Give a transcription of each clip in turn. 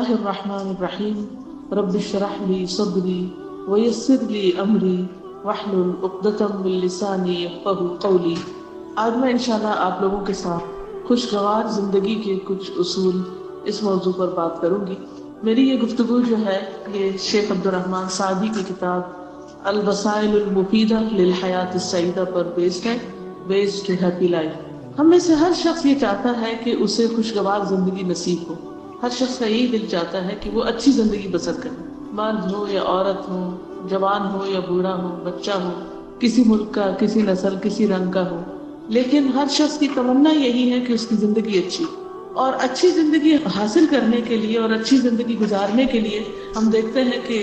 اللہ الرحمن الرحیم رب اشرح لی صدری ویسر لی امری واحلل عقدۃ من لسانی یفقہوا قولی۔ آج میں انشاءاللہ آپ لوگوں کے ساتھ خوشگوار زندگی کے کچھ اصول اس موضوع پر بات کروں گی۔ میری یہ گفتگو جو ہے یہ شیخ عبدالرحمن سعدی کی کتاب الوسائل المفیدہ للحیاۃ السعیدہ پر بیسڈ ہے، بیسڈ ٹو ہیپی لائف۔ ہم میں سے ہر شخص یہ چاہتا ہے کہ اسے خوشگوار زندگی نصیب ہو۔ ہر شخص کا یہی دل چاہتا ہے کہ وہ اچھی زندگی بسر کرے، مرد ہو یا عورت ہو، جوان ہو یا بوڑھا ہو، بچہ ہو، کسی ملک کا، کسی نسل، کسی رنگ کا ہو، لیکن ہر شخص کی تمنا یہی ہے کہ اس کی زندگی اچھی ہو۔ اور اچھی زندگی حاصل کرنے کے لیے اور اچھی زندگی گزارنے کے لیے ہم دیکھتے ہیں کہ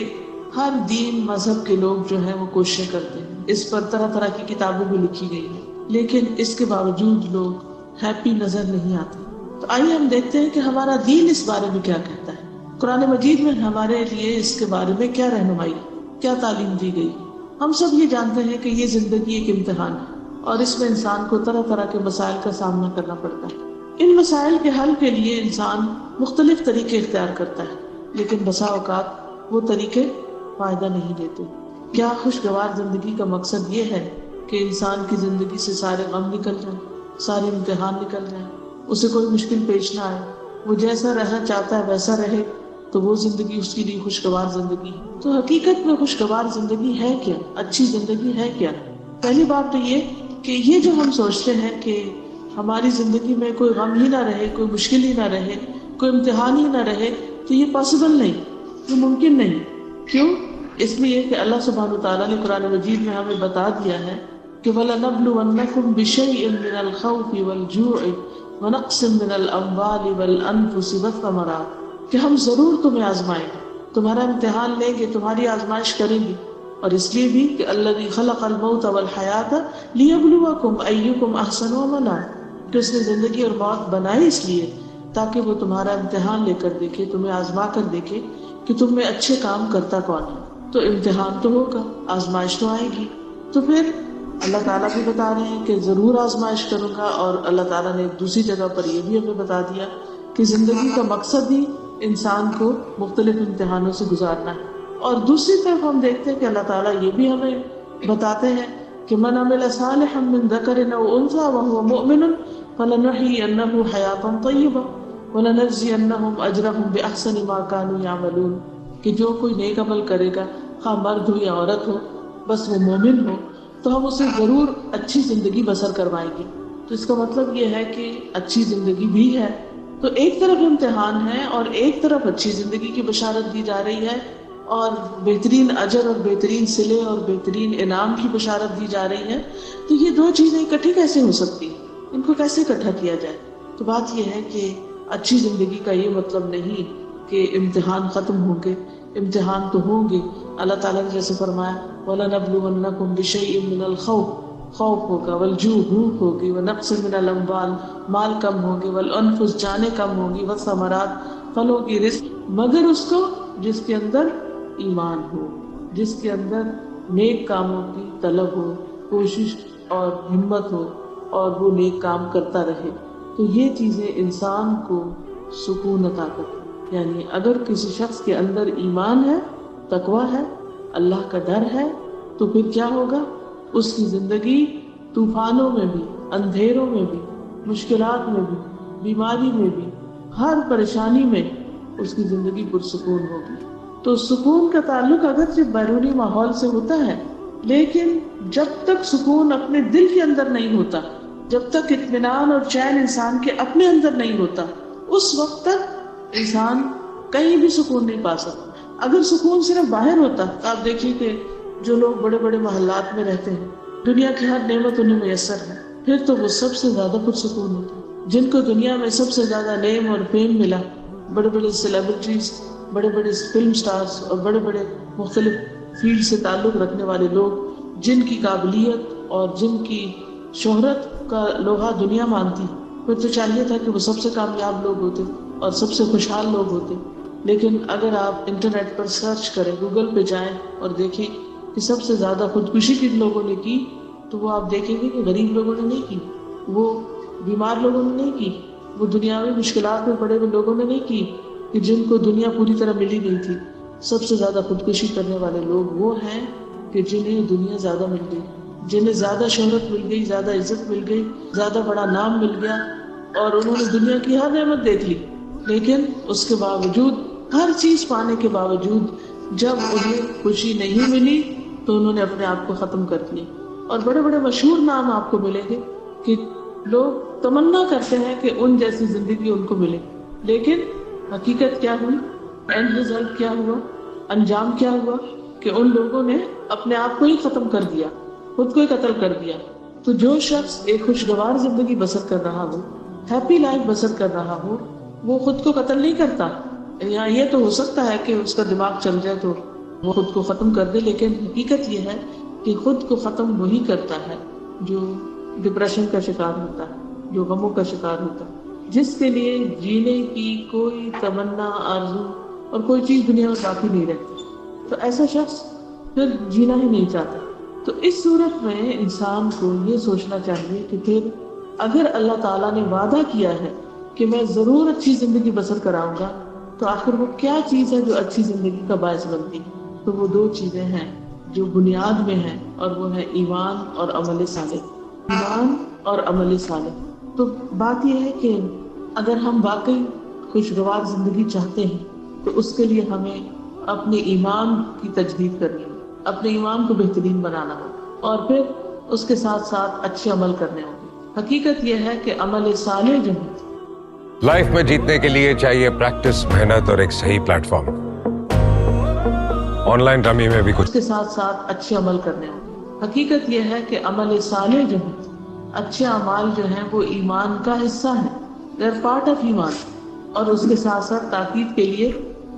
ہر دین مذہب کے لوگ جو ہیں وہ کوششیں کرتے ہیں، اس پر طرح طرح کی کتابیں بھی لکھی گئی ہیں، لیکن اس کے باوجود لوگ ہیپی نظر نہیں آتے۔ تو آئیے ہم دیکھتے ہیں کہ ہمارا دین اس بارے میں کیا کہتا ہے۔ قرآن مجید میں ہمارے لیے اس کے بارے میں کیا رہنمائی، کیا تعلیم دی گئی۔ ہم سب یہ جانتے ہیں کہ یہ زندگی ایک امتحان ہے اور اس میں انسان کو طرح طرح کے مسائل کا سامنا کرنا پڑتا ہے۔ ان مسائل کے حل کے لیے انسان مختلف طریقے اختیار کرتا ہے، لیکن بسا اوقات وہ طریقے فائدہ نہیں دیتے۔ کیا خوشگوار زندگی کا مقصد یہ ہے کہ انسان کی زندگی سے سارے غم نکل جائیں، سارے امتحان نکل جائیں، اسے کوئی مشکل پیش نہ آئے، وہ جیسا رہنا چاہتا ہے ویسا رہے، تو وہ زندگی اس کے لیے خوشگوار زندگی ہے؟ تو حقیقت میں خوشگوار زندگی ہے کیا؟ اچھی زندگی ہے کیا؟ پہلی بات تو یہ کہ یہ جو ہم سوچتے ہیں کہ ہماری زندگی میں کوئی غم ہی نہ رہے، کوئی مشکل ہی نہ رہے، کوئی امتحان ہی نہ رہے، تو یہ پاسبل نہیں، یہ ممکن نہیں۔ کیوں؟ اس لیے کہ اللہ سبحانہ وتعالیٰ نے قرآن مجید میں ہمیں بتا دیا ہے کہ وَلَنَبْلُوَنَّكُمْ بِشَيْءٍ مِّنَ الْخَوْفِ وَالْجُوعِ وَنَقْصٍ مِّنَ الْأَمْوَالِ وَالْأَنفُسِ وَالثَّمَرَاتِ، کہ ہم ضرور تمہیں آزمائیں گے، تمہارا امتحان لیں گے، تمہاری آزمائش کریں گے۔ اور اس لیے بھی کہ الذی خلق الموت والحیات لیبلوکم ایکم احسن عملا، کہ اس نے زندگی اور موت بنائی اس لیے تاکہ وہ تمہارا امتحان لے کر دیکھے، تمہیں آزما کر دیکھے کہ تم میں اچھے کام کرتا کون ہے۔ تو امتحان تو ہوگا، آزمائش تو آئے گی۔ تو پھر اللہ تعالیٰ بھی بتا رہے ہیں کہ ضرور آزمائش کروں گا، اور اللہ تعالیٰ نے ایک دوسری جگہ پر یہ بھی ہمیں بتا دیا کہ زندگی کا مقصد ہی انسان کو مختلف امتحانوں سے گزارنا ہے۔ اور دوسری طرف ہم دیکھتے ہیں کہ اللہ تعالیٰ یہ بھی ہمیں بتاتے ہیں کہ من عمل صالحا من ذکر او انثی وهو مؤمن فلنحیینہ حیاۃ طیبہ ولنجزینہم اجرہم باحسن ما كانوا یعملون، کہ جو کوئی نیک عمل کرے گا، خواہ مرد ہو یا عورت ہو، بس وہ مومن ہو، تو ہم اسے ضرور اچھی زندگی بسر کروائیں گے۔ تو اس کا مطلب یہ ہے کہ اچھی زندگی بھی ہے۔ تو ایک طرف امتحان ہے اور ایک طرف اچھی زندگی کی بشارت دی جا رہی ہے، اور بہترین اجر اور بہترین صلے اور بہترین انعام کی بشارت دی جا رہی ہے۔ تو یہ دو چیزیں اکٹھی کیسے ہو سکتی، ان کو کیسے اکٹھا کیا جائے؟ تو بات یہ ہے کہ اچھی زندگی کا یہ مطلب نہیں کہ امتحان ختم ہوں گے، امتحان تو ہوں گے۔ اللہ تعالیٰ نے جیسے فرمایا وَلَنَبْلُوَنَّكُمْ بِشَيْءٍ مِّنَ الْخَوْفِ، خوف ہوگا، وَالْجُوعِ بھوک ہوگی، وَنَقْصٍ مِّنَ الْأَمْوَالِ مال کم ہوں گے، وَالْأَنفُسِ جانیں کم ہوں گی، وَالثَّمَرَاتِ پھلوں کی رزق، مگر اس کو جس کے اندر ایمان ہو، جس کے اندر نیک کاموں کی طلب ہو، کوشش اور ہمت ہو، اور وہ نیک کام کرتا رہے۔ تو یہ چیزیں انسان کو سکون عطا کرتی ہیں۔ یعنی اگر کسی شخص کے اندر ایمان ہے، تقویٰ ہے، اللہ کا ڈر ہے، تو پھر کیا ہوگا؟ اس کی زندگی طوفانوں میں بھی، اندھیروں میں بھی، مشکلات میں بھی، بیماری میں بھی، ہر پریشانی میں اس کی زندگی پرسکون ہوگی۔ تو سکون کا تعلق اگرچہ بیرونی ماحول سے ہوتا ہے، لیکن جب تک سکون اپنے دل کے اندر نہیں ہوتا، جب تک اطمینان اور چین انسان کے اپنے اندر نہیں ہوتا، اس وقت تک انسان کہیں بھی سکون نہیں پا سکتا۔ اگر سکون صرف باہر ہوتا تو آپ دیکھیے کہ جو لوگ بڑے بڑے محلات میں رہتے ہیں، دنیا کی ہر نعمت انہیں میسر ہے، پھر تو وہ سب سے زیادہ پرسکون ہوتے ہیں۔ جن کو دنیا میں سب سے زیادہ نیم اور فیم ملا، بڑے بڑے سیلیبریٹیز، بڑے بڑے فلم سٹارز اور بڑے بڑے مختلف فیلڈ سے تعلق رکھنے والے لوگ، جن کی قابلیت اور جن کی شہرت کا لوہا دنیا مانتی، پھر تو چاہیے تھا کہ وہ سب سے کامیاب لوگ ہوتے اور سب سے خوشحال لوگ ہوتے۔ لیکن اگر آپ انٹرنیٹ پر سرچ کریں، گوگل پہ جائیں اور دیکھیں کہ سب سے زیادہ خودکشی کن لوگوں نے کی، تو وہ آپ دیکھیں گے کہ غریب لوگوں نے نہیں کی، وہ بیمار لوگوں نے نہیں کی، وہ دنیاوی مشکلات میں پڑے ہوئے لوگوں نے نہیں کی، کہ جن کو دنیا پوری طرح ملی نہیں تھی، سب سے زیادہ خودکشی کرنے والے لوگ وہ ہیں کہ جنہیں دنیا زیادہ مل گئی، جنہیں زیادہ شہرت مل گئی، زیادہ عزت مل گئی، زیادہ بڑا نام مل گیا، اور انہوں نے دنیا کی ہر نعمت دیکھ لی، لیکن اس کے باوجود، ہر چیز پانے کے باوجود، جب انہیں خوشی نہیں ملی تو انہوں نے اپنے آپ کو ختم کر دیا۔ اور بڑے بڑے مشہور نام آپ کو ملیں گے کہ لوگ تمنا کرتے ہیں کہ ان جیسی زندگی ان کو ملے، لیکن حقیقت کیا ہوئی، اینڈ رزلٹ کیا ہوا، انجام کیا ہوا کہ ان لوگوں نے اپنے آپ کو ہی ختم کر دیا، خود کو ہی قتل کر دیا۔ تو جو شخص ایک خوشگوار زندگی بسر کر رہا ہو، ہیپی لائف بسر کر رہا ہو، وہ خود کو قتل نہیں کرتا۔ یا یہ تو ہو سکتا ہے کہ اس کا دماغ چل جائے تو وہ خود کو ختم کر دے، لیکن حقیقت یہ ہے کہ خود کو ختم وہی کرتا ہے جو ڈپریشن کا شکار ہوتا ہے، جو غموں کا شکار ہوتا ہے، جس کے لیے جینے کی کوئی تمنا، آرزو اور کوئی چیز دنیا میں باقی نہیں رہتی۔ تو ایسا شخص پھر جینا ہی نہیں چاہتا۔ تو اس صورت میں انسان کو یہ سوچنا چاہیے کہ پھر اگر اللہ تعالیٰ نے وعدہ کیا ہے کہ میں ضرور اچھی زندگی بسر کراؤں گا، تو آخر وہ کیا چیز ہے جو اچھی زندگی کا باعث بنتی ہے؟ تو وہ دو چیزیں ہیں جو بنیاد میں ہیں، اور وہ ہے ایمان اور عمل صالح۔ ایمان اور عمل صالح۔ تو بات یہ ہے کہ اگر ہم واقعی خوشگوار زندگی چاہتے ہیں تو اس کے لیے ہمیں اپنے ایمان کی تجدید کرنی ہے، اپنے ایمان کو بہترین بنانا ہوگا، اور پھر اس کے ساتھ ساتھ اچھے عمل کرنے ہوں گے۔ حقیقت یہ ہے کہ عمل صالح جو ہے، لائف میں جیتنے کے لیے چاہیے پریکٹس، محنت اور ایک صحیح پلیٹ فارم۔ آن لائن رمی میں بھی اس کے ساتھ ساتھ اچھے عمل کرنے ہوں گے۔ حقیقت یہ ہے کہ عمل صالح جو ہے، اچھے اعمال جو ہیں، وہ ایمان کا حصہ ہیں، they're part of ایمان۔ اور اس کے ساتھ ساتھ تاکید کے لیے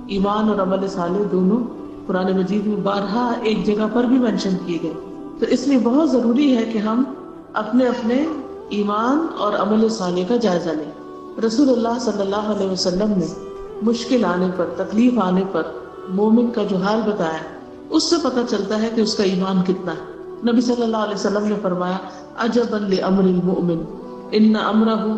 ایمان اور عمل صالح دونوں قرآن مجید میں بارہا ایک جگہ پر بھی مینشن کیے گئے۔ تو اس لیے بہت ضروری ہے کہ ہم اپنے اپنے ایمان اور عمل صالح کا جائزہ لیں۔ رسول اللہ صلی اللہ علیہ وسلم نے مشکل آنے پر، تکلیف آنے پر مومن کا جو حال بتایا، اس سے پتہ چلتا ہے کہ اس کا ایمان کتنا ہے۔ نبی صلی اللہ علیہ وسلم نے فرمایا، عجبا لامر المؤمن ان امرہ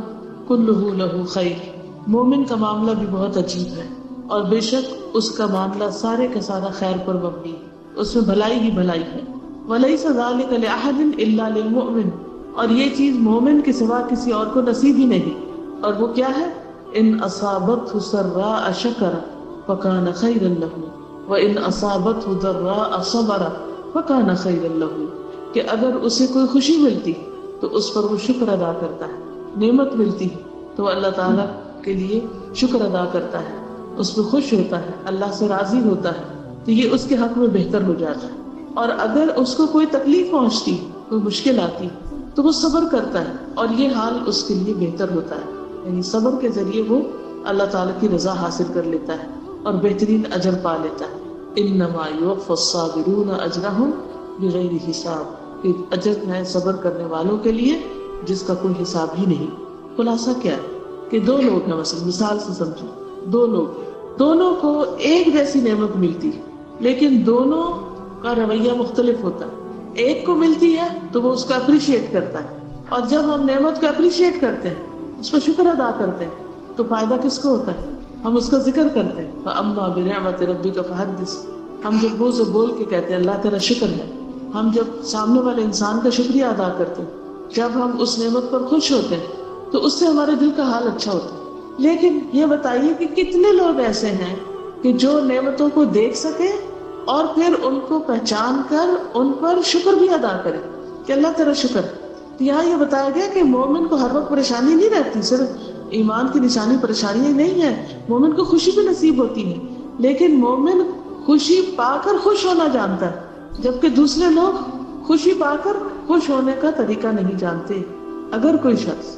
کلہ لہ خیر۔ مومن کا معاملہ بھی بہت عجیب ہے، اور بے شک اس کا معاملہ سارے کا سارا خیر پر مبنی ہے، اس میں بھلائی ہی بھلائی ہے۔ ولیس ذلک لأحد الا للمؤمن، اور یہ چیز مومن کے سوا کسی اور کو نصیب ہی نہیں۔ اور وہ کیا ہے؟ ان اصابتہ سراء شکر فکان خیرا لہ وان اصابتہ ضراء صبر فکان خیرا لہ، کہ اگر اسے کوئی خوشی ملتی تو اس پر وہ شکر ادا کرتا ہے، نعمت ملتی ہے تو اللہ تعالیٰ کے لیے شکر ادا کرتا ہے، اس پہ خوش ہوتا ہے، اللہ سے راضی ہوتا ہے، تو یہ اس کے حق میں بہتر ہو جاتا ہے۔ اور اگر اس کو کوئی تکلیف پہنچتی، کوئی مشکل آتی، تو وہ صبر کرتا ہے، اور یہ حال اس کے لیے بہتر ہوتا ہے۔ یعنی صبر کے ذریعے وہ اللہ تعالیٰ کی رضا حاصل کر لیتا ہے اور بہترین اجر پا لیتا ہے۔ انما یوفی الصابرون اجرہم بغیر حساب، ایک اجر ہے صبر کرنے والوں کے لیے جس کا کوئی حساب ہی نہیں۔ خلاصہ کیا ہے کہ دو لوگ ہیں، مثال سے سمجھو، دو لوگ، دونوں کو ایک جیسی نعمت ملتی ہے، لیکن دونوں کا رویہ مختلف ہوتا ہے۔ ایک کو ملتی ہے تو وہ اس کا اپریشیٹ کرتا ہے، اور جب ہم نعمت کو اپریشیٹ کرتے ہیں، اس پر شکر ادا کرتے ہیں، تو فائدہ کس کو ہوتا ہے؟ ہم اس کا ذکر کرتے ہیں، فَأَمَّا بِنِعْمَةِ رَبِّكَ فَحَدِّثْ۔ ہم جب منہ سے بول کے کہتے ہیں اللہ تیرا شکر ہے، ہم جب سامنے والے انسان کا شکریہ ادا کرتے ہیں، جب ہم اس نعمت پر خوش ہوتے ہیں، تو اس سے ہمارے دل کا حال اچھا ہوتا ہے۔ لیکن یہ بتائیے کہ کتنے لوگ ایسے ہیں کہ جو نعمتوں کو دیکھ سکے اور پھر ان کو پہچان کر ان پر شکر بھی ادا کرے کہ اللہ تیرا شکر۔ تو یہاں یہ بتایا گیا کہ مومن کو ہر وقت پریشانی نہیں رہتی، صرف ایمان کی نشانی پریشانی نہیں ہے، مومن کو خوشی بھی نصیب ہوتی ہے، لیکن مومن خوشی پا کر خوش ہونا جانتا ہے، جبکہ دوسرے لوگ خوشی پا کر خوش ہونے کا طریقہ نہیں جانتے۔ اگر کوئی شخص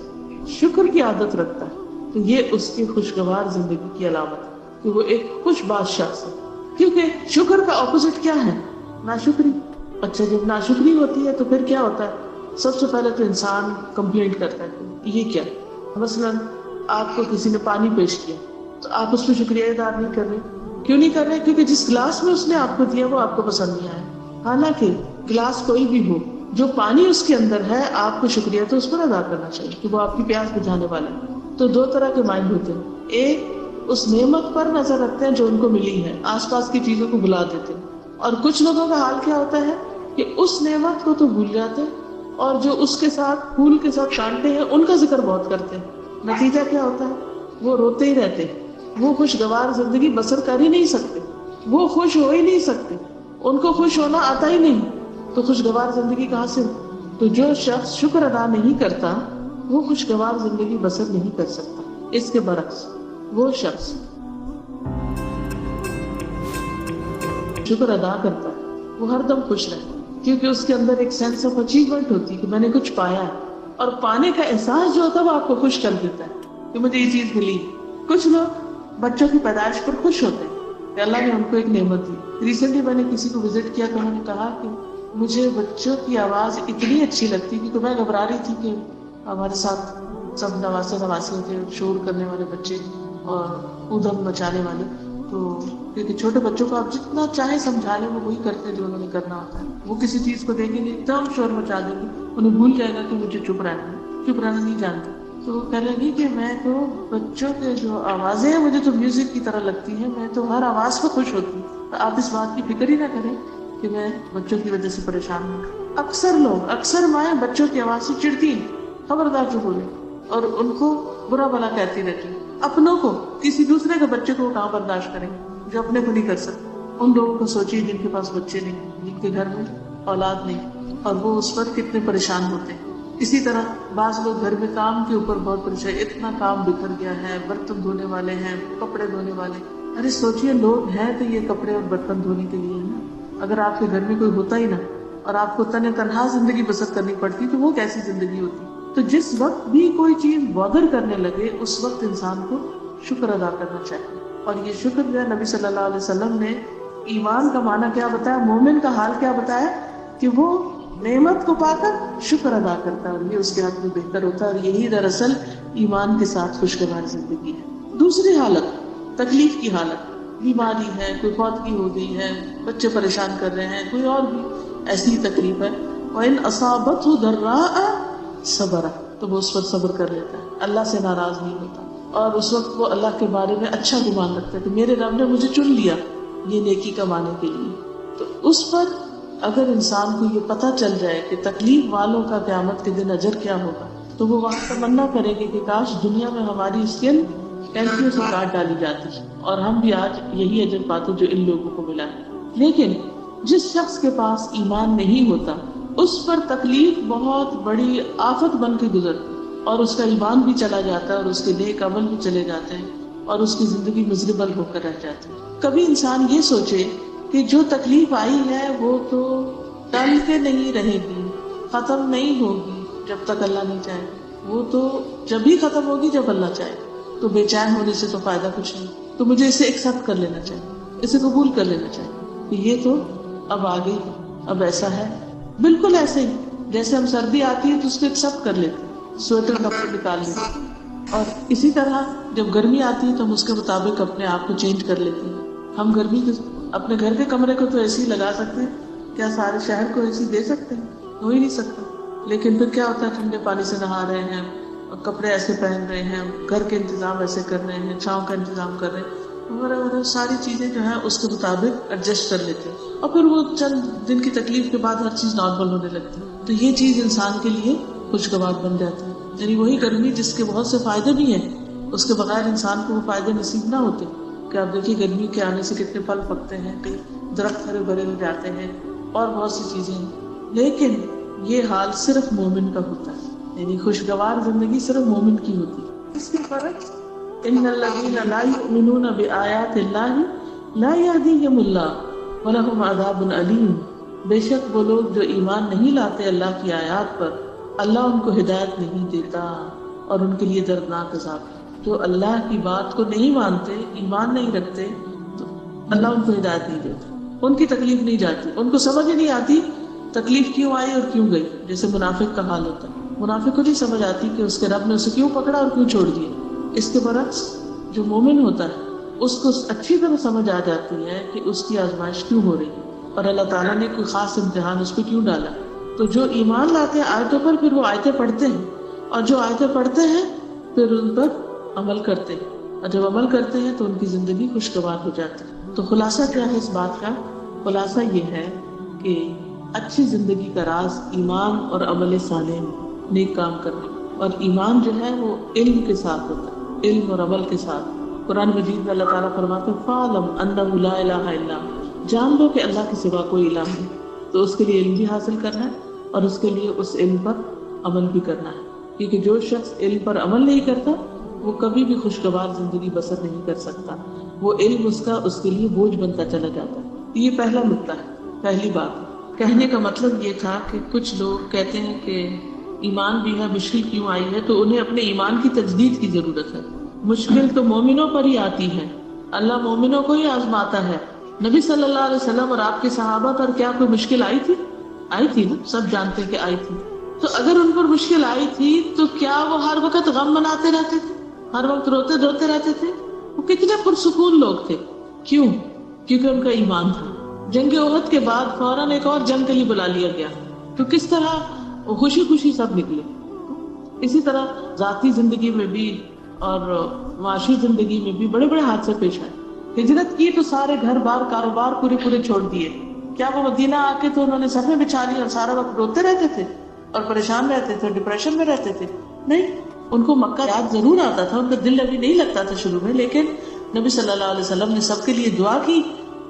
شکر کی عادت رکھتا ہے تو یہ اس کی خوشگوار زندگی کی علامت ہے کہ وہ ایک خوش باز شخص ہے، کیونکہ شکر کا اپوزٹ کیا ہے؟ ناشکری۔ اچھا، جب ناشکری ہوتی ہے تو پھر کیا ہوتا ہے؟ سب سے پہلے تو انسان کمپلینٹ کرتا ہے، یہ کیا؟ مثلا آپ کو کسی نے پانی پیش کیا تو آپ اس پہ شکریہ ادا نہیں کر رہے۔ کیوں نہیں کر رہے؟ کیونکہ جس گلاس میں اس نے آپ کو دیا وہ آپ کو پسند نہیں آیا۔ حالانکہ گلاس کوئی بھی ہو، جو پانی اس کے اندر ہے، آپ کو شکریہ تو اس پر ادا کرنا چاہیے کہ وہ آپ کی پیاس بجھانے والا ہے۔ تو دو طرح کے مائنڈ ہوتے ہیں، ایک اس نعمت پر نظر رکھتے ہیں جو ان کو ملی ہے، آس پاس کی چیزوں کو بھلا دیتے ہیں. اور کچھ لوگوں کا حال کیا ہوتا ہے کہ اس نعمت کو تو بھول جاتے ہیں اور جو اس کے ساتھ پھول کے ساتھ کانٹے ہیں ان کا ذکر بہت کرتے ہیں. نتیجہ کیا ہوتا ہے؟ وہ روتے ہی رہتے ہیں. وہ خوشگوار زندگی بسر کر ہی نہیں سکتے، وہ خوش ہو ہی نہیں سکتے، ان کو خوش ہونا آتا ہی نہیں. تو خوشگوار زندگی کہاں سے؟ تو جو شخص شکر ادا نہیں کرتا وہ خوشگوار زندگی بسر نہیں کر سکتا. اس کے برعکس وہ شخص شکر ادا کرتا ہے وہ ہر دم خوش رہتا ہے، کیونکہ اس کے اندر ایک سینس آف اچیومنٹ ہوتی ہے کہ میں نے کچھ پایا ہے. اور پانے کا احساس جو ہوتا ہے وہ آپ کو خوش کر دیتا ہے کہ مجھے یہ چیز ملی. کچھ لوگ بچوں کی پیدائش پر خوش ہوتے ہیں کہ اللہ نے ان کو ایک نعمت دی. ریسنٹلی میں نے کسی کو وزٹ کیا تو انہوں نے کہا کہ مجھے بچوں کی آواز اتنی اچھی لگتی کیونکہ میں گھبرا رہی تھی کہ ہمارے ساتھ سب نواسے ہوتے، شور کرنے والے بچے اور ادھم مچانے والے. تو کیونکہ چھوٹے بچوں کو آپ جتنا چاہے سمجھا لیں وہ وہی کرتے جو انہوں نے کرنا ہوتا ہے. وہ کسی چیز کو دیکھیں گے ایک دم شور مچا دیں گے، انہیں بھول جائے گا کہ مجھے چپ رہنا نہیں جانتا. تو وہ کہنے لگی کہ میں تو بچوں کے جو آوازیں ہیں مجھے تو میوزک کی طرح لگتی ہیں، میں تو ہر آواز پہ خوش ہوتی ہوں. تو آپ اس بات کی فکر ہی نہ کریں کہ میں بچوں کی وجہ سے پریشان ہوں. اکثر مائیں بچوں کی آواز سے چڑھتی ہیں، خبردار جو بولے، اور ان کو برا بھلا کہتی رہتی. اپنوں کو، کسی دوسرے کے بچے کو وہ کہاں برداشت کریں جو اپنے کو نہیں کر سکتے. ان لوگوں کو سوچیے جن کے پاس بچے نہیں، جن کے گھر میں اولاد نہیں، اور وہ اس پر کتنے پریشان ہوتے ہیں. اسی طرح بعض لوگ گھر میں کام کے اوپر بہت پریشان، اتنا کام بکھر گیا ہے، برتن دھونے والے ہیں، کپڑے دھونے والے. ارے سوچئے لوگ ہیں تو یہ کپڑے اور برتن دھونے کے لیے نا. اگر آپ کے گھر میں کوئی ہوتا ہی نہ اور آپ کو تنہا زندگی بسر کرنی پڑتی تو وہ کیسی زندگی ہوتی. تو جس وقت بھی کوئی چیز بادر کرنے لگے اس وقت انسان کو شکر ادا کرنا چاہیے. اور یہ شکر جو ہے نبی صلی اللہ علیہ وسلم نے ایمان کا معنی کیا بتایا، مومن کا حال کیا بتایا کہ وہ نعمت کو پا کر شکر ادا کرتا ہے، اور یہ اس کے حق میں بہتر ہوتا ہے. اور یہی دراصل ایمان کے ساتھ خوشگوار زندگی ہے. دوسری حالت تکلیف کی حالت، بیماری ہے، کوئی فوتگی ہو گئی ہے، بچے پریشان کر رہے ہیں، کوئی اور بھی ایسی تکلیف ہے. وَإِنْ أَصَابَتْهُ ضَرَّاءَ صَبَرَ، تو وہ اس پر صبر کر لیتا ہے، اللہ سے ناراض نہیں ہوتا. اور اس وقت وہ اللہ کے بارے میں اچھا گمان رکھتا ہے کہ میرے رب نے مجھے چن لیا یہ نیکی کمانے کے لیے. تو اس پر اگر انسان کو یہ پتہ چل جائے کہ تکلیف والوں کا قیامت کے دن اجر کیا ہوگا تو وہ وہاں تمنا کرے گی کہ کاش دنیا میں ہماری اسکن کینسیوں سے کاٹ ڈالی جاتی اور ہم بھی آج یہی اجر پاتے جو ان لوگوں کو ملا ہے. لیکن جس شخص کے پاس ایمان نہیں ہوتا اس پر تکلیف بہت بڑی آفت بن کے گزرتی اور اس کا ایمان بھی چلا جاتا ہے اور اس کے نیک عمل بھی چلے جاتے ہیں اور اس کی زندگی مزربل ہو کر رہ جاتی ہے. کبھی انسان یہ سوچے کہ جو تکلیف آئی ہے وہ تو ٹل کے نہیں رہے گی، ختم نہیں ہوگی جب تک اللہ نہیں چاہے، وہ تو جب ہی ختم ہوگی جب اللہ چاہے. تو بے چین ہونے سے تو فائدہ کچھ نہیں. تو مجھے اسے ایکسپٹ کر لینا چاہیے، اسے قبول کر لینا چاہیے کہ یہ تو اب آ گئی، اب ایسا ہے. بالکل ایسے ہی جیسے ہم سردی آتی ہے تو اس کو ایکسپٹ کر لیتے ہیں، سویٹر کپڑے نکال لیتے ہیں. اور اسی طرح جب گرمی آتی ہے تو ہم اس کے مطابق اپنے آپ کو چینج کر لیتے ہیں. ہم گرمی کے اپنے گھر کے کمرے کو تو ایسے ہی لگا سکتے ہیں، کیا سارے شہر کو ایسے دے سکتے ہیں؟ ہو ہی نہیں سکتا. لیکن پھر کیا ہوتا ہے، ٹھنڈے پانی سے نہا رہے ہیں، کپڑے ایسے پہن رہے ہیں، گھر کے انتظام ایسے کر رہے ہیں، چھاؤں کا انتظام کر رہے ہیں، وغیرہ ساری چیزیں جو ہیں اس کے مطابق ایڈجسٹ کر لیتے ہیں. اور پھر وہ چند دن کی تکلیف کے بعد ہر چیز نارمل ہونے لگتی ہے. تو یہ چیز انسان کے لیے خوشگوار بن جاتی ہے. یعنی وہی گرمی جس کے بہت سے فائدے بھی ہیں، اس کے بغیر انسان کو وہ فائدے نصیب نہ ہوتے. کہ آپ دیکھیے گرمی کے آنے سے کتنے پھل پکتے ہیں، کئی درخت ہرے بھرے ہو جاتے ہیں اور بہت سی چیزیں ہیں. لیکن یہ حال صرف مومن کا ہوتا ہے، یعنی خوشگوار زندگی صرف مومن کی ہوتی ہے. اس کے فرق ان الذین لا یؤمنون بآیات اللہ لا یہدیہم اللہ ولہم عذاب علیم. بے شک وہ لوگ جو ایمان نہیں لاتے اللہ کی آیات پر، اللہ ان کو ہدایت نہیں دیتا اور ان کے لیے دردناک عذاب ہے. جو اللہ کی بات کو نہیں مانتے، ایمان نہیں رکھتے، تو اللہ ان کو ہدایت نہیں دیتا، ان کی تکلیف نہیں جاتی، ان کو سمجھ ہی نہیں آتی تکلیف کیوں آئی اور کیوں گئی. جیسے منافق کا حال ہوتا ہے، منافق کو نہیں سمجھ آتی کہ اس کے رب نے اسے کیوں پکڑا اور کیوں چھوڑ دیا. اس کے برعکس جو مومن ہوتا ہے اس کو اچھی طرح سمجھ آ جاتی ہے کہ اس کی آزمائش کیوں ہو رہی ہے اور اللہ تعالیٰ نے کوئی خاص امتحان اس پہ کیوں ڈالا. تو جو ایمان لاتے ہیں آیتوں پر، پھر وہ آیتیں پڑھتے ہیں، اور جو آیتیں پڑھتے ہیں پھر ان پر عمل کرتے ہیں. اور جب عمل کرتے ہیں تو ان کی زندگی خوشگوار ہو جاتی ہے۔ تو خلاصہ کیا ہے اس بات کا؟ خلاصہ یہ ہے کہ اچھی زندگی کا راز ایمان اور عمل صالح میں، نیک کام کرنے، اور ایمان جو ہے وہ علم کے ساتھ ہوتا ہے، علم اور عمل کے ساتھ۔ قرآن مجید میں اللہ تعالیٰ فرماتے ہیں فَاعْلَمْ أَنَّهُ لَا إِلَٰهَ إِلَّا هُوَ، جان لو کہ اللہ کے سوا کوئی الہ نہیں۔ تو اس کے لیے علم بھی حاصل کرنا ہے اور اس کے لیے اس علم پر عمل بھی کرنا ہے، کیونکہ جو شخص علم پر عمل نہیں کرتا وہ کبھی بھی خوشگوار زندگی بسر نہیں کر سکتا، وہ علم اس کے لیے بوجھ بنتا چلا جاتا ہے۔ یہ پہلا نقطہ ہے، پہلی بات۔ کہنے کا مطلب یہ تھا کہ کچھ لوگ کہتے ہیں کہ ایمان بھی ہے، مشکل کیوں آئی ہے؟ تو انہیں اپنے ایمان کی تجدید کی ضرورت ہے۔ مشکل تو مومنوں پر ہی آتی ہے، اللہ مومنوں کو ہی آزماتا ہے۔ نبی صلی اللہ علیہ وسلم اور آپ کے صحابہ پر کیا کوئی مشکل آئی تھی؟ آئی تھی نا، سب جانتے کہ آئی تھی۔ تو اگر ان پر مشکل آئی تھی تو کیا وہ ہر وقت غم مناتے رہتے تھے، ہر وقت روتے دھوتے رہتے تھے؟ وہ کتنے پرسکون لوگ تھے۔ کیوں؟ کیونکہ ان کا ایمان تھا۔ جنگ احد کے بعد فوراً ایک اور جنگ کے لیے بلا لیا گیا، تو کس طرح وہ خوشی خوشی سب نکلے۔ اسی طرح ذاتی زندگی میں بھی اور معاشی زندگی میں بھی بڑے بڑے حادثے پیش آئے۔ ہجرت کی تو سارے گھر بار کاروبار پورے چھوڑ دیے۔ کیا وہ مدینہ آ کے تو انہوں نے سفیں بچھا لی اور سارا وقت روتے رہتے تھے اور پریشان رہتے تھے، ڈپریشن میں رہتے تھے؟ نہیں، ان کو مکہ یاد ضرور آتا تھا، ان کا دل ابھی نہیں لگتا تھا شروع میں، لیکن نبی صلی اللہ علیہ وسلم نے سب کے لیے دعا کی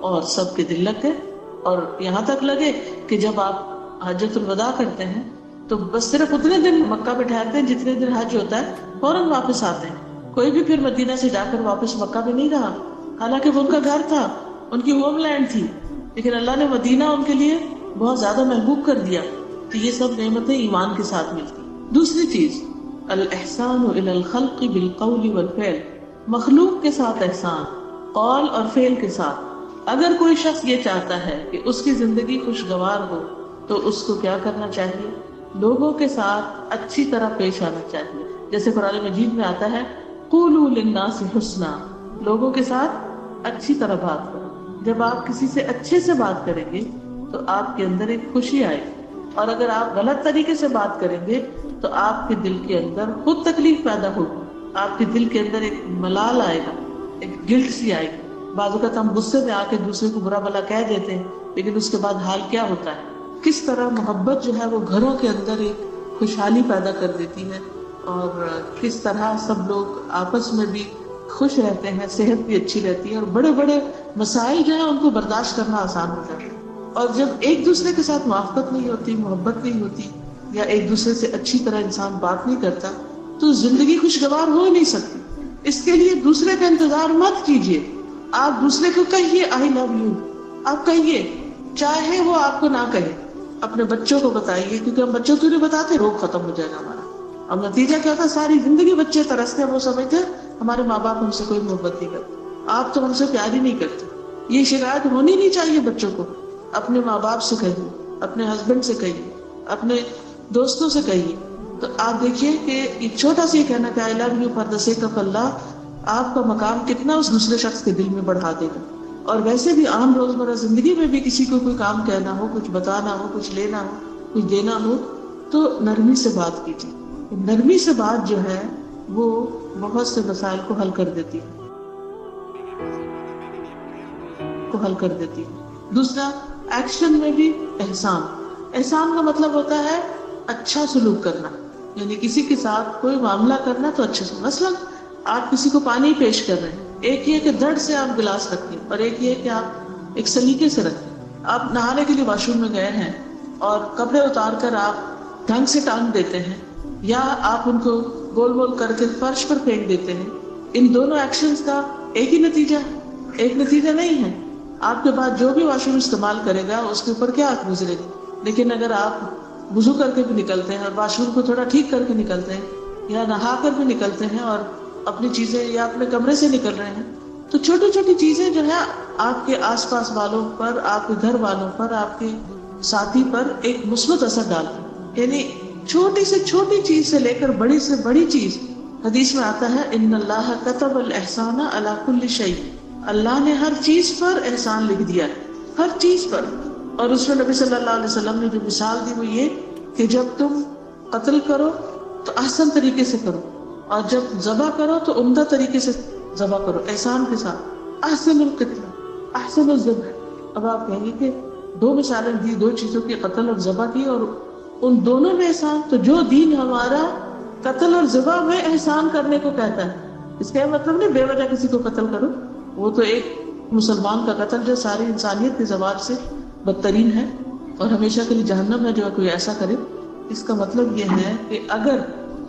اور سب کے دل لگ گئے، اور یہاں تک لگے کہ جب آپ حجۃ الوداع کرتے ہیں تو بس صرف اتنے دن مکہ میں ٹھہرتے ہیں جتنے دن حج ہوتا ہے، فوراً واپس آتے ہیں۔ کوئی بھی پھر مدینہ سے جا کر واپس مکہ میں نہیں رہا، حالانکہ وہ ان کا گھر تھا، ان کی ہوم لینڈ تھی، لیکن اللہ نے مدینہ ان کے لیے بہت زیادہ محبوب کر دیا۔ تو یہ سب نعمتیں ایمان کے ساتھ ملتی۔ دوسری چیز، الاحسان الی الخلق بالقول والفعل، مخلوق کے ساتھ احسان، قول اور فعل کے ساتھ۔ اگر کوئی شخص یہ چاہتا ہے کہ اس کی زندگی خوشگوار ہو تو اس کو کیا کرنا چاہیے؟ لوگوں کے ساتھ اچھی طرح پیش آنا چاہیے، جیسے قرآن مجید میں آتا ہے قولوا للناس حسنا، لوگوں کے ساتھ اچھی طرح بات کرو۔ جب آپ کسی سے اچھے سے بات کریں گے تو آپ کے اندر ایک خوشی آئے گی، اور اگر آپ غلط طریقے سے بات کریں گے تو آپ کے دل کے اندر خود تکلیف پیدا ہوگی، آپ کے دل کے اندر ایک ملال آئے گا، ایک گلٹ سی آئے گی۔ بعض اوقات ہم غصے میں آ کے دوسرے کو برا بھلا کہہ دیتے ہیں، لیکن اس کے بعد حال کیا ہوتا ہے؟ کس طرح محبت جو ہے وہ گھروں کے اندر ایک خوشحالی پیدا کر دیتی ہے، اور کس طرح سب لوگ آپس میں بھی خوش رہتے ہیں، صحت بھی اچھی رہتی ہے، اور بڑے بڑے مسائل جو ہیں ان کو برداشت کرنا آسان ہو جاتا ہے۔ اور جب ایک دوسرے کے ساتھ موافقت نہیں ہوتی، محبت نہیں ہوتی، یا ایک دوسرے سے اچھی طرح انسان بات نہیں کرتا، تو زندگی خوشگوار ہو ہی نہیں سکتی۔ اس کے لیے دوسرے کا انتظار مت کیجیے، آپ دوسرے کو کہیے آئی لو یو، آپ کہیے، چاہے وہ آپ کو نہ کہے۔ اپنے بچوں کو بتائیے، کیونکہ ہم بچوں کو نہیں بتاتے، روگ ختم ہو جائے گا ہمارا۔ اب نتیجہ کیا ہوتا؟ ساری زندگی بچے ترستے ہیں، وہ سمجھتے ہیں ہمارے ماں باپ ہم سے کوئی محبت نہیں کرتے، آپ تو ہم سے پیار ہی نہیں کرتے۔ یہ شکایت ہونی نہیں چاہیے بچوں کو۔ اپنے ماں باپ سے کہیے، اپنے ہسبینڈ سے کہیے، اپنے دوستوں سے کہیے، تو آپ دیکھیے کہ ایک چھوٹا سا یہ کہنا کہ I love you for the sake of اللہ آپ کا مقام کتنا اس دوسرے شخص کے دل میں بڑھا دے گا۔ اور ویسے بھی عام روزمرہ زندگی میں بھی کسی کو کوئی کام کہنا ہو، کچھ بتانا ہو، کچھ لینا ہو، کچھ دینا ہو، تو نرمی سے بات کیجیے۔ نرمی سے بات جو ہے وہ بہت سے مسائل کو حل کر دیتی ہے، دوسرا، ایکشن میں بھی احسان۔ احسان کا مطلب ہوتا ہے اچھا سلوک کرنا، یعنی کسی کے ساتھ کوئی معاملہ کرنا تو اچھا سلوک۔ مثلا آپ کسی کو پانی پیش کر رہے ہیں، ایک یہ کہ دڑ سے آپ گلاس رکھیں، اور ایک یہ کہ آپ ایک سلیقے سے رکھیں۔ آپ نہانے کے لیے واش روم میں گئے ہیں اور کپڑے اتار کر آپ ڈھنگ سے ٹانگ دیتے ہیں، یا آپ ان کو گول گول کر کے فرش پر پھینک دیتے ہیں، ان دونوں ایکشنز کا ایک ہی نتیجہ ہے؟ ایک نتیجہ نہیں ہے۔ آپ کے بعد جو بھی واش روم استعمال کرے گا اس کے اوپر کیا حق گزرے گی؟ لیکن اگر آپ وضو کر کے بھی نکلتے ہیں اور واش روم کو تھوڑا ٹھیک کر کے نکلتے ہیں، یا نہا کر بھی نکلتے ہیں اور اپنی چیزیں یا اپنے کمرے سے نکل رہے ہیں، تو چھوٹی چھوٹی چیزیں جو ہے آپ کے آس پاس والوں پر، آپ کے گھر والوں پر، آپ کے ساتھی پر ایک مثبت اثر ڈالتی ہے۔ یعنی چھوٹی سے چھوٹی چیز سے لے کر بڑی سے بڑی چیز، حدیث میں آتا ہے ان اللہ کتب الاحسان علی کل شیء، اللہ نے ہر چیز پر احسان لکھ دیا ہے، ہر چیز پر۔ اور اس میں نبی صلی اللہ علیہ وسلم نے جو مثال دی وہ یہ کہ جب تم قتل کرو تو احسن طریقے سے کرو، اور جب ذبح کرو تو عمدہ طریقے سے ذبح کرو احسان کے ساتھ، احسن القتلہ احسن الذبح. اب آپ کہیں گے کہ دو مثالیں دی، دو چیزوں کی، قتل اور ذبح کی، اور ان دونوں میں احسان. تو جو دین ہمارا قتل اور ذبح میں احسان کرنے کو کہتا ہے، اس کا یہ مطلب نہیں بے وجہ کسی کو قتل کرو. وہ تو ایک مسلمان کا قتل جو ساری انسانیت کے زوال سے بدترین ہے اور ہمیشہ کے لیے جہنم ہے جو کوئی ایسا کرے. اس کا مطلب یہ ہے کہ اگر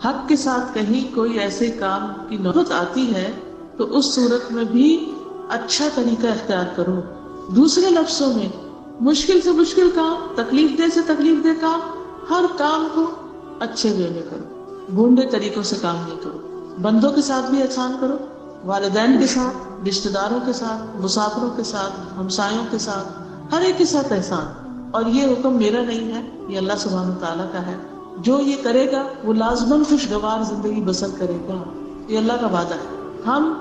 حق کے ساتھ کہیں کوئی ایسے کام کی نوبت آتی ہے تو اس صورت میں بھی اچھا طریقہ اختیار کرو. دوسرے لفظوں میں مشکل سے مشکل کام، تکلیف دہ سے تکلیف دہ کام، ہر کام کو اچھے وے میں کرو، بھونڈے طریقوں سے کام نہیں کرو. بندوں کے ساتھ بھی احسان کرو، والدین کے ساتھ، رشتہ داروں کے ساتھ، مسافروں کے ساتھ، ہمسایوں کے ساتھ، ہر ایک کے ساتھ احسان. اور یہ حکم میرا نہیں ہے، یہ اللہ سبحانہ وتعالیٰ کا ہے. جو یہ کرے گا وہ لازماً خوشگوار زندگی بسر کرے گا، یہ اللہ کا وعدہ ہے. ہم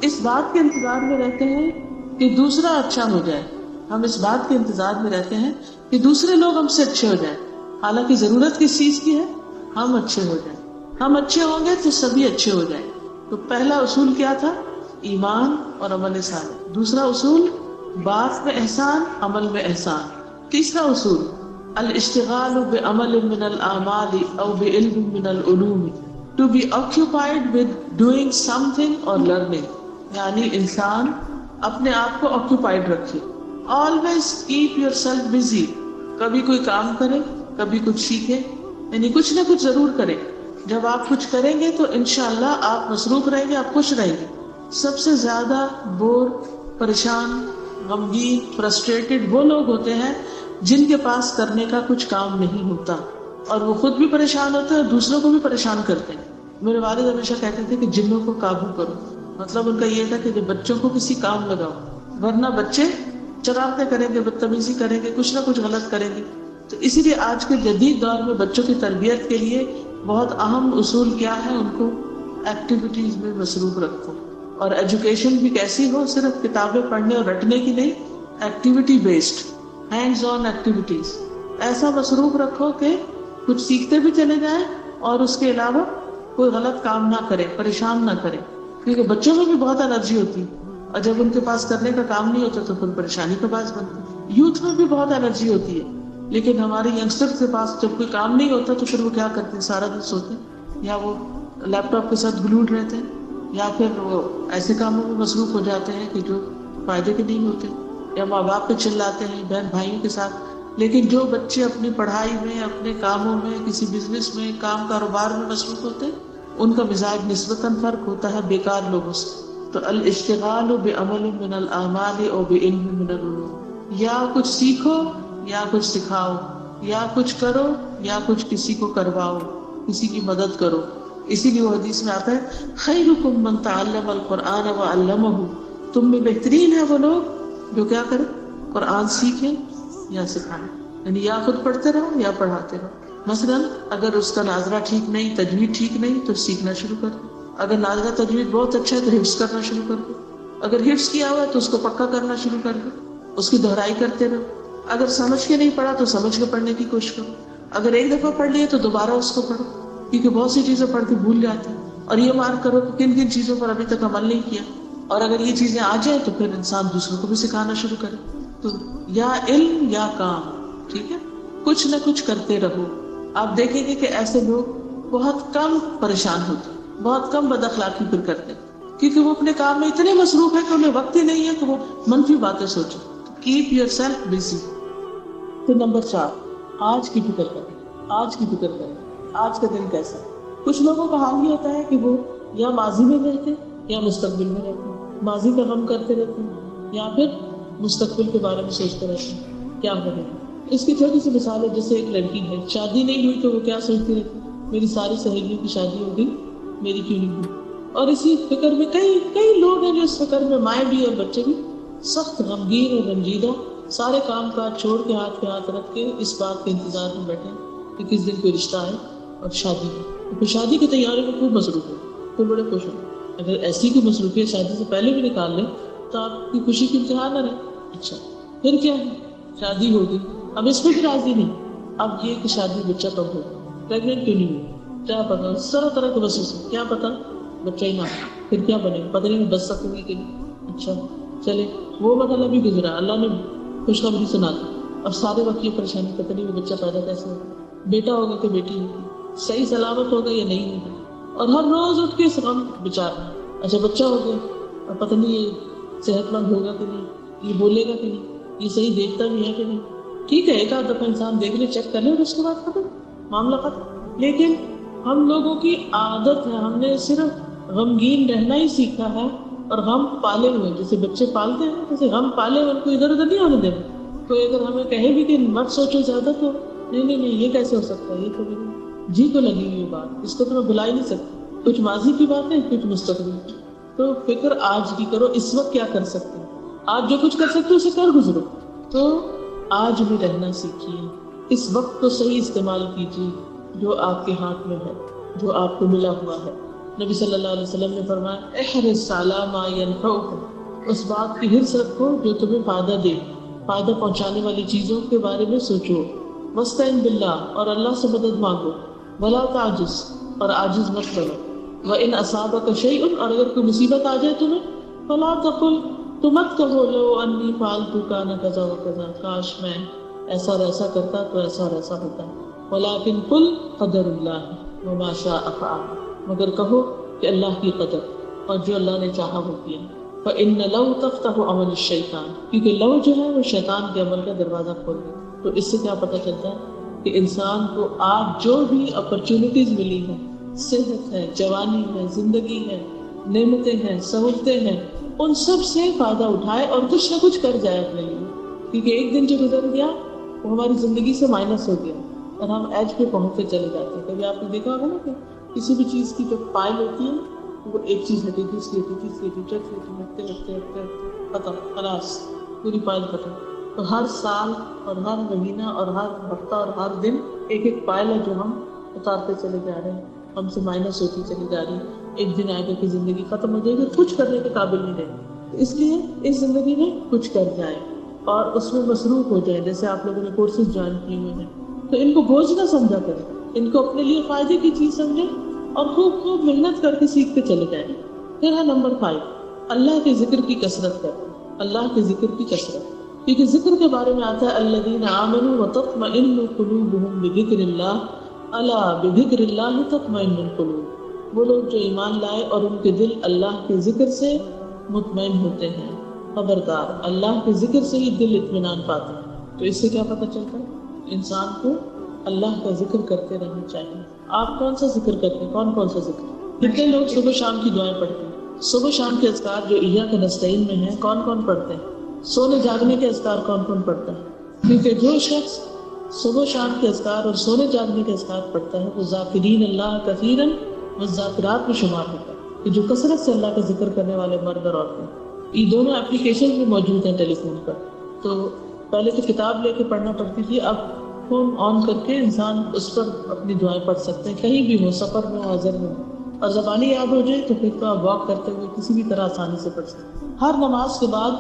اس بات کے انتظار میں رہتے ہیں کہ دوسرا اچھا ہو جائے، ہم اس بات کے انتظار میں رہتے ہیں کہ دوسرے لوگ ہم سے اچھے ہو جائیں، حالانکہ ضرورت کس چیز کی ہے؟ ہم اچھے ہو جائیں. ہم اچھے ہوں گے تو سبھی اچھے ہو جائیں. تو پہلا اصول کیا تھا؟ ایمان اور عمل صالح. دوسرا اصول بات میں احسان، عمل میں احسان. تیسرا اصول الاشتغال بعمل من الاعمال او بعلم من العلوم، to be occupied with doing something or learning. یعنی انسان اپنے آپ کو occupied رکھے. always keep yourself busy. کبھی کوئی کام کرے، کبھی کچھ سیکھے، یعنی کچھ نہ کچھ ضرور کرے. جب آپ کچھ کریں گے تو انشاءاللہ آپ مصروف رہیں گے، آپ خوش رہیں گے. سب سے زیادہ بور، پریشان، غمگین، فرسٹریٹڈ وہ لوگ ہوتے ہیں جن کے پاس کرنے کا کچھ کام نہیں ہوتا، اور وہ خود بھی پریشان ہوتے ہیں اور دوسروں کو بھی پریشان کرتے ہیں. میرے والد ہمیشہ کہتے تھے کہ جنوں کو قابو کرو. مطلب ان کا یہ تھا کہ جب بچوں کو کسی کام لگاؤ، ورنہ بچے شرارتیں کریں گے، بدتمیزی کریں گے، کچھ نہ کچھ غلط کریں گے. تو اسی لیے آج کے جدید دور میں بچوں کی تربیت کے لیے بہت اہم اصول کیا ہے؟ ان کو ایکٹیویٹیز میں مصروف رکھو. اور ایجوکیشن بھی کیسی ہو؟ صرف کتابیں پڑھنے اور رٹنے کی نہیں، activity based, hands on activities. ایسا مصروف رکھو کہ کچھ سیکھتے بھی چلے جائیں اور اس کے علاوہ کوئی غلط کام نہ کرے، پریشان نہ کرے. کیونکہ بچوں میں بھی بہت انرجی ہوتی ہے اور جب ان کے پاس کرنے کا کام نہیں ہوتا تو پھر پریشانی کا باعث بنتا ہے. یوتھ میں بھی بہت انرجی ہوتی ہے لیکن ہمارے ینگسٹر کے پاس جب کوئی کام نہیں ہوتا تو پھر وہ کیا کرتے ہیں؟ سارا دن سوتے ہیں، یا وہ لیپ ٹاپ کے ساتھ گلوڈ رہتے ہیں، یا پھر وہ ایسے کاموں میں مصروف ہو جاتے ہیں کہ جو فائدے کے نہیں ہوتے، یا ماں باپ پہ چلاتے ہیں، بہن بھائیوں کے ساتھ. لیکن جو بچے اپنی پڑھائی میں، اپنے کاموں میں، کسی بزنس میں، کام کاروبار میں مصروف ہوتے ہیں، ان کا مزاج نسبتاً فرق ہوتا ہے بیکار لوگوں سے. تو الاشتغال بعمل من الاعمال او بعلم من العلوم، یا کچھ سیکھو یا کچھ سکھاؤ، یا کچھ کرو یا کچھ کسی کو کرواؤ، کسی کی مدد کرو. اسی لیے وہ حدیث میں آتا ہے خیرکم من تعلم القرآن وعلمہ، تم میں بہترین ہے وہ لوگ جو کیا کریں؟ قرآن سیکھیں یا سکھائیں. یعنی یا خود پڑھتے رہو یا پڑھاتے رہو. مثلا اگر اس کا ناظرہ ٹھیک نہیں، تجوید ٹھیک نہیں، تو سیکھنا شروع کر دو. اگر ناظرہ تجوید بہت اچھا ہے تو حفظ کرنا شروع کر دو. اگر حفظ کیا ہوا ہے تو اس کو پکا کرنا شروع کر دو، اس کی دہرائی کرتے رہو. اگر سمجھ کے نہیں پڑھا تو سمجھ کے پڑھنے کی کوشش کرو. اگر ایک دفعہ پڑھ لیے تو دوبارہ اس کو پڑھو، کیونکہ بہت سی چیزیں پڑھ کے بھول جاتے ہیں. اور یہ مارک کرو کہ کن کن چیزوں پر ابھی تک عمل نہیں کیا، اور اگر یہ چیزیں آ جائیں تو پھر انسان دوسروں کو بھی سکھانا شروع کرے. تو یا علم یا کام، ٹھیک ہے، کچھ نہ کچھ کرتے رہو. آپ دیکھیں گے کہ ایسے لوگ بہت کم پریشان ہوتے ہیں، بہت کم بد اخلاقی پھر کرتے ہیں، کیونکہ وہ اپنے کام میں اتنے مصروف ہیں کہ انہیں وقت ہی نہیں ہے کہ وہ منفی باتیں سوچیں. Keep your self busy. پھر نمبر 4، آج کی فکر کریں. آج کی فکر کریں، آج کا دن کیسا ہے. کچھ لوگوں کا حال یہ ہوتا ہے کہ وہ یا ماضی میں رہتے یا مستقبل میں رہتے ہیں. ماضی کا غم کرتے رہتے ہیں یا پھر مستقبل کے بارے میں سوچتے رہتے ہیں کیا بنے گا. اس کی چھوٹی سی مثال ہے، جیسے ایک لڑکی ہے، شادی نہیں ہوئی تو وہ کیا سوچتی رہتی، میری ساری سہیلیوں کی شادی ہو گئی، میری کیوں نہیں ہوئی. اور اسی فکر میں کئی لوگ ہیں جو اس فکر میں، مائیں بھی اور بچے بھی، سخت غمگین اور رنجیدہ، سارے کام کاج چھوڑ کے ہاتھ پہ ہاتھ رکھ کے اس بات کے انتظار میں بیٹھے کہ کس دن کوئی رشتہ آئے اور شادی ہو. پھر شادی کی تیاری میں خوب مصروف ہو، پھر بڑے خوش ہو. اگر ایسی کی مصروفیت شادی سے پہلے بھی نکال لیں تو آپ کی خوشی کی انتہا نہ رہے. اچھا پھر کیا ہے، شادی ہو گئی، اب اس پہ بھی راضی نہیں. اب یہ کہ شادی بچہ کب ہو، پریگننٹ کیوں نہیں ہوئی، کیا پتا، طرح طرح کے وسوسے، کیا پتا بچہ ہی نہ پھر کیا بنے گا، پتہ نہیں میں بچ سکوں گی کہ نہیں۔ اچھا چلے وہ مرحلہ بھی گزرا، اللہ نے خوشخبری سنا دی، اب سارے وقت یہ پریشانی پتہ نہیں وہ بچہ پیدا کیسے ہوگا، بیٹا ہوگا کہ بیٹی ہوگی، صحیح سلامت ہوگا یا نہیں ہوگا، اور ہر روز اٹھ کے اس غم بچارنا۔ اچھا بچہ ہو گیا اور پتہ نہیں یہ صحت مند ہوگا کہ نہیں، یہ بولے گا کہ نہیں، یہ صحیح دیکھتا بھی ہے کہ نہیں۔ ٹھیک ہے ایک آدھ دفعہ انسان دیکھ لے، چیک کر لے، اور اس کے بعد ختم، معاملہ ختم۔ لیکن ہم لوگوں کی عادت ہے، ہم نے صرف غمگین رہنا ہی سیکھا ہے، اور غم پالے ہوئے، جیسے بچے پالتے ہیں جیسے غم پالے ہوئے، ان کو ادھر ادھر نہیں آنے دینا۔ کوئی اگر ہمیں کہے بھی کہ مت سوچو زیادہ تو نہیں یہ کیسے ہو سکتا ہے، یہ تو میری جی کو لگی ہوئی بات، اس کو تو میں بھلا ہی نہیں سکتی۔ کچھ ماضی کی باتیں، کچھ مستقبل کی، تو فکر آج کی کرو، اس وقت کیا کر سکتے ہیں، آج جو کچھ کر سکتے ہو اسے کر گزرو۔ تو آج بھی رہنا سیکھیے، اس وقت کو صحیح استعمال کیجیے جو آپ کے ہاتھ میں ہے، جو آپ کو ملا ہوا ہے۔ نبی صلی اللہ علیہ وسلم نے فرمایا احرص علی ما ینفعک، اس بات کی حرص رکھو جو تمہیں فائدہ دے، فائدہ پہنچانے والی چیزوں کے بارے میں سوچو۔ واستعن باللہ، اور اللہ سے مدد مانگو۔ ولا تعجز، اور عاجز مت کرو۔ وان اصابک شیء، اور اگر کوئی مصیبت آ جائے تمہیں، فلا تقل، تو مت کہو لو انی فعلت کان کذا وکذا، کاش میں ایسا اور ایسا کرتا تو ایسا اور ایسا ہوتا، ولکن قل قدر اللہ وما شاء فعل، مگر کہو کہ اللہ کی قدر اور جو اللہ نے چاہا وہ کیا۔ فإن لو تفتح عمل الشیطان، کیونکہ لو جو ہے وہ شیطان کے عمل کا دروازہ کھول دیتا۔ تو اس سے کیا پتہ چلتا ہے کہ انسان کو آج جو بھی اپرچونٹیز ملی ہیں، صحت ہے، جوانی ہے، زندگی ہے، نعمتیں ہیں، سہولتیں ہیں، ان سب سے فائدہ اٹھائے اور کچھ نہ کچھ کر جائے اپنے لیے، کیونکہ ایک دن جو گزر گیا وہ ہماری زندگی سے مائنس ہو گیا اور ہم ایج پہ پہنچتے چلے جاتے ہیں۔ کبھی آپ نے دیکھا ہوگا نا کہ کسی بھی چیز کی جو پائل ہوتی ہے وہ ایک چیز ہٹی، دوسری ہٹی، تیسری ہٹی، چوتھی ہٹی، ہٹتے ختم، خلاص پوری پائل ختم۔ تو ہر سال اور ہر مہینہ اور ہر ہفتہ اور ہر دن ایک ایک پائل ہے جو ہم اتارتے چلے جا رہے ہیں، ہم سے مائنس ہوتی چلی جا رہی ہے۔ ایک دن آگے کی زندگی ختم ہو جائے گی، کچھ کرنے کے قابل نہیں رہے گی۔ اس لیے اس زندگی میں کچھ کر جائیں اور اس میں مصروف ہو جائیں۔ جیسے آپ لوگوں نے کورسز جوائن کیے ہوئے ہیں تو ان کو بوجھ نہ سمجھا کریں، ان کو اپنے لیے فائدے کی چیز سمجھیں اور خوب محنت کر کے سیکھتے چلے جائیں۔ پھر ہے نمبر 5، اللہ کے ذکر کی کثرت کریں، اللہ کے ذکر کی کثرت، کیونکہ ذکر کے بارے میں آتا ہے الذین آمنوا وتطمئن قلوبهم بذکر اللہ، الا بذکر اللہ تطمئن القلوب، وہ لوگ جو ایمان لائے اور ان کے دل اللہ کے ذکر سے مطمئن ہوتے ہیں۔ خبردار، اللہ کے ذکر سے ہی دل اطمینان پاتا ہے۔ تو اس سے کیا پتہ چلتا ہے؟ انسان کو اللہ کا ذکر کرتے رہنا چاہیے۔ آپ کون سا ذکر کرتے ہیں؟ کون سا ذکر؟ کتنے لوگ صبح شام کی دعائیں پڑھتے ہیں؟ صبح شام کے اذکار جو ایاک نستعین میں ہیں کون پڑھتے ہیں؟ سونے جاگنے کے اذکار کون پڑھتا ہے؟ کیونکہ جو شخص صبح شام کے اذکار اور سونے جاگنے کے اذکار پڑھتا ہے وہ ذاکرین اللہ کثیرا والذاکرات میں شمار ہوتا ہے، کہ جو کثرت سے اللہ کا ذکر کرنے والے مرد اور عورتیں۔ یہ دونوں اپلیکیشن بھی موجود ہیں ٹیلی فون پر، تو پہلے تو کتاب لے کے پڑھنا پڑتی تھی، اب فون آن کر کے انسان اس پر اپنی دعائیں پڑھ سکتے ہیں، کہیں بھی ہو، سفر میں ہو، حاضر میں ہو، اور زبانی یاد ہو جائے تو پھر تو آپ واک کرتے ہوئے کسی بھی طرح آسانی سے پڑھ سکتے ہیں۔ ہر نماز کے بعد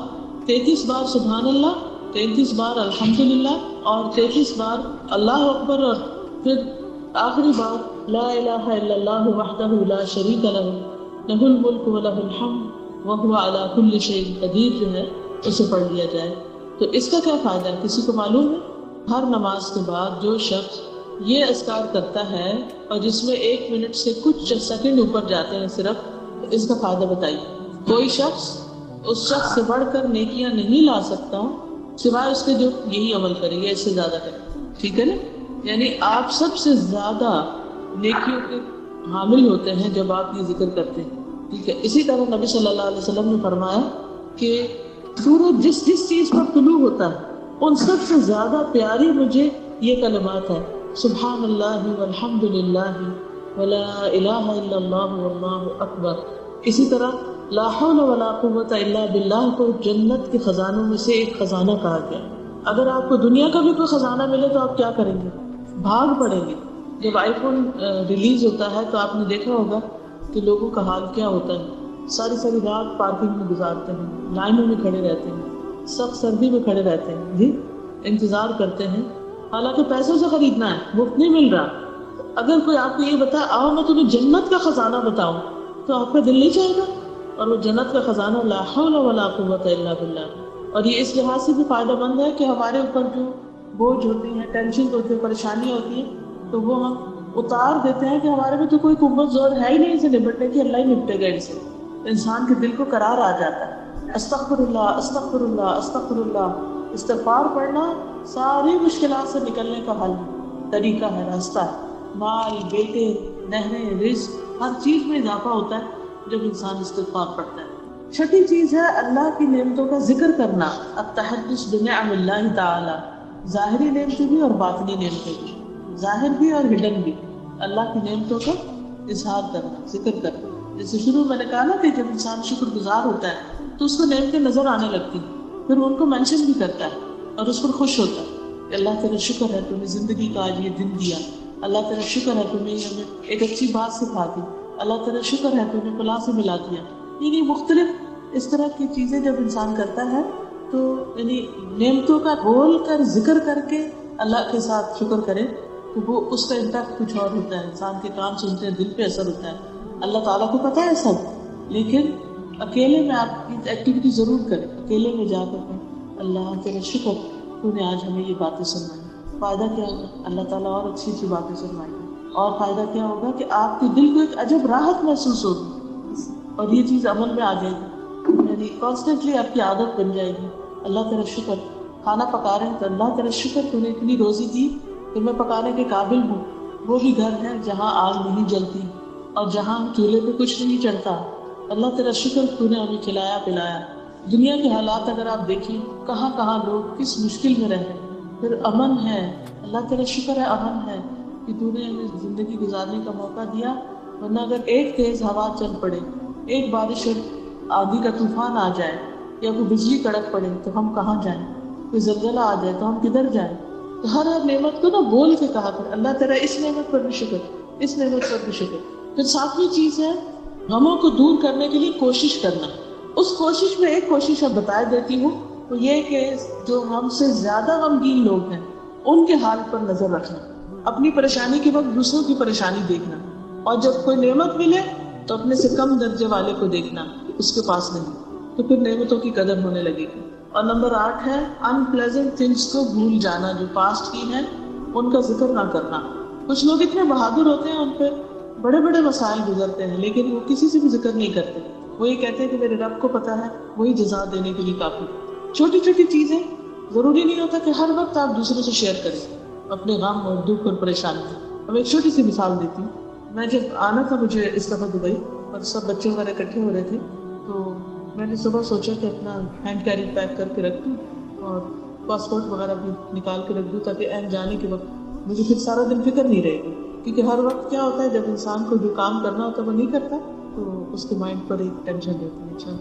33 بار سبحان اللہ، 33 بار الحمدللہ، اور 33 بار اللہ اکبر، اور پھر آخری بار لا الہ الا اللہ وحدہ لا شریک لہ لہ الملک ولہ الحمد وہو علی کل شیء قدیر جو ہے اسے پڑھ لیا جائے۔ تو اس کا کیا فائدہ ہے کسی کو معلوم ہے؟ ہر نماز کے بعد جو شخص یہ اذکار کرتا ہے اور جس میں 1 منٹ سے کچھ سیکنڈ اوپر جاتے ہیں صرف، تو اس کا فائدہ بتائیے۔ کوئی شخص اس شخص سے بڑھ کر نیکیاں نہیں لا سکتا سوائے اس کے جو یہی عمل کرے یا اس سے زیادہ کرے، ٹھیک ہے نا؟ یعنی آپ سب سے زیادہ نیکیوں کے حامل ہوتے ہیں جب آپ یہ ذکر کرتے ہیں، ٹھیک ہے؟ اسی طرح نبی صلی اللہ علیہ وسلم نے فرمایا کہ سورج جس چیز پر طلوع ہوتا ہے ان سب سے زیادہ پیاری مجھے یہ کلمات ہے، سبحان اللہ والحمد للہ ولا الہ الا اللہ واللہ اکبر۔ اسی طرح لا حول ولا قوت الا باللہ کو جنت کے خزانوں میں سے ایک خزانہ کہا گیا۔ اگر آپ کو دنیا کا بھی کوئی خزانہ ملے تو آپ کیا کریں گے؟ بھاگ پڑیں گے۔ جب آئی فون ریلیز ہوتا ہے تو آپ نے دیکھا ہوگا کہ لوگوں کا حال کیا ہوتا ہے، ساری رات پارکنگ میں گزارتے ہیں، لائنوں میں کھڑے رہتے ہیں، سخت سردی میں کھڑے رہتے ہیں، جی انتظار کرتے ہیں، حالانکہ پیسوں سے خریدنا ہے، مفت نہیں مل رہا۔ اگر کوئی آپ کو یہ بتائے آؤ میں تمہیں جنت کا خزانہ بتاؤں، تو آپ کا دل نہیں چاہے گا. اور وہ جنت کا خزانہ لا حول ولا قوت الا باللہ. اور یہ اس لحاظ سے بھی فائدہ مند ہے کہ ہمارے اوپر جو بوجھ ہوتی ہیں، ٹینشن ہوتی ہے، پریشانی ہوتی ہے، تو وہ ہم اتار دیتے ہیں کہ ہمارے میں تو کوئی قوت زور ہے ہی نہیں اسے نپٹنے کی، اللہ ہی نپٹے گا ان سے. انسان کے دل کو قرار آ جاتا ہے. استغفر اللہ استغفر اللہ استغفر اللہ. استغفار پڑھنا ساری مشکلات سے نکلنے کا حل طریقہ ہے، راستہ ہے. مال، بیٹے، نہریں، رزق، ہر چیز میں اضافہ ہوتا ہے جب انسان استغفار پڑھتا ہے. چھٹی چیز ہے اللہ کی نعمتوں کا ذکر کرنا، التحدث بنعم اللہ تعالی. ظاہری نعمتیں بھی اور باطنی نعمتیں بھی، ظاہر بھی اور ہڈن بھی، اللہ کی نعمتوں کا اظہار کرنا، ذکر کرنا. جیسے شروع میں نے کہا نا کہ جب انسان شکر گزار ہوتا ہے تو اس کو نعمتیں نظر آنے لگتی ہیں، پھر ان کو مینشن بھی کرتا ہے اور اس پر خوش ہوتا ہے کہ اللہ تیرا شکر ہے تمہیں زندگی کا آج یہ دن دیا، اللہ تیرا شکر ہے تمہیں ہمیں ایک اچھی بات سکھا دی، اللہ تیرا شکر ہے تمہیں فلاں سے ملا دیا. یعنی مختلف اس طرح کی چیزیں جب انسان کرتا ہے تو یعنی نعمتوں کا بول کر ذکر کر کے اللہ کے ساتھ شکر کرے تو وہ اس کا امپیکٹ کچھ اور ہوتا ہے. انسان کے کام سنتے ہیں، دل پہ اثر ہوتا ہے. اللہ تعالیٰ کو پتہ ہے سب، لیکن اکیلے میں آپ کی ایکٹیویٹی ضرور کریں. اکیلے میں جا کر کہیں اللہ تیرا شکر تو نے آج ہمیں یہ باتیں سنائی. فائدہ کیا ہوگا؟ اللہ تعالیٰ اور اچھی اچھی باتیں سنائیں گے. اور فائدہ کیا ہوگا کہ آپ کے دل کو ایک عجب راحت محسوس ہوگی اور یہ چیز عمل میں آ جائے گی. یعنی کانسٹنٹلی آپ کی عادت بن جائے گی. اللہ تیرا شکر. کھانا پکا رہے ہیں تو اللہ تیرا شکر تو نے اتنی روزی دی کہ میں پکانے کے قابل ہوں. وہ بھی گھر ہے جہاں آگ نہیں جلتی اور جہاں چولہے پہ کچھ نہیں چڑھتا. اللہ تیرا شکر تو نے ہمیں کھلایا پلایا. دنیا کے حالات اگر آپ دیکھیں کہاں کہاں لوگ کس مشکل میں رہ رہے ہیں، پھر امن ہے. اللہ تیرا شکر ہے امن ہے کہ تو نے ہمیں زندگی گزارنے کا موقع دیا. ورنہ اگر ایک تیز ہوا چل پڑے، ایک بارش آندھی کا طوفان آ جائے یا کوئی بجلی کڑک پڑے تو ہم کہاں جائیں؟ کوئی زلزلہ آ جائے تو ہم کدھر جائیں؟ تو ہر نعمت کو نا بول کے کہا کر اللہ تیرا اس نعمت پر بھی شکر، اس نعمت پر بھی شکر. پھر ساتویں چیز ہے غموں کو دور کرنے کے لیے کوشش کرنا. اس کوشش میں ایک کوشش اب بتا دیتی ہوں، وہ یہ کہ جو ہم سے زیادہ غمگین لوگ ہیں ان کے حال پر نظر رکھنا. اپنی پریشانی کے وقت دوسروں کی پریشانی دیکھنا، اور جب کوئی نعمت ملے تو اپنے سے کم درجے والے کو دیکھنا اس کے پاس نہیں، تو پھر نعمتوں کی قدر ہونے لگے گی. اور نمبر 8 ہے انپلیزنٹ تھنگس کو بھول جانا. جو پاسٹ کی ہیں ان کا ذکر نہ کرنا. کچھ لوگ اتنے بہادر ہوتے ہیں، ان پہ بڑے بڑے مسائل گزرتے ہیں لیکن وہ کسی سے بھی ذکر نہیں کرتے. وہ یہ کہتے ہیں کہ میرے رب کو پتہ ہے، وہی جزا دینے کے لیے کافی. چھوٹی چھوٹی چیزیں، ضروری نہیں ہوتا کہ ہر وقت آپ دوسروں سے شیئر کریں اپنے غم اور دکھ اور پریشانی. اب ایک چھوٹی سی مثال دیتی ہوں. میں جب آنا تھا مجھے اس دفعہ دبئی اور سب بچے وغیرہ اکٹھے ہو رہے تھے، تو میں نے صبح سوچا کہ اپنا ہینڈ کیری پیک کر کے رکھ دوں اور پاسپورٹ وغیرہ بھی نکال کے رکھ دوں تاکہ اینڈ جانے کے وقت مجھے پھر سارا دن فکر نہیں رہے گی. کیونکہ ہر وقت کیا ہوتا ہے جب انسان کو جو کام کرنا ہوتا ہے وہ نہیں کرتا تو اس کے مائنڈ پر ایک ٹینشن رہتی ہے، اچھا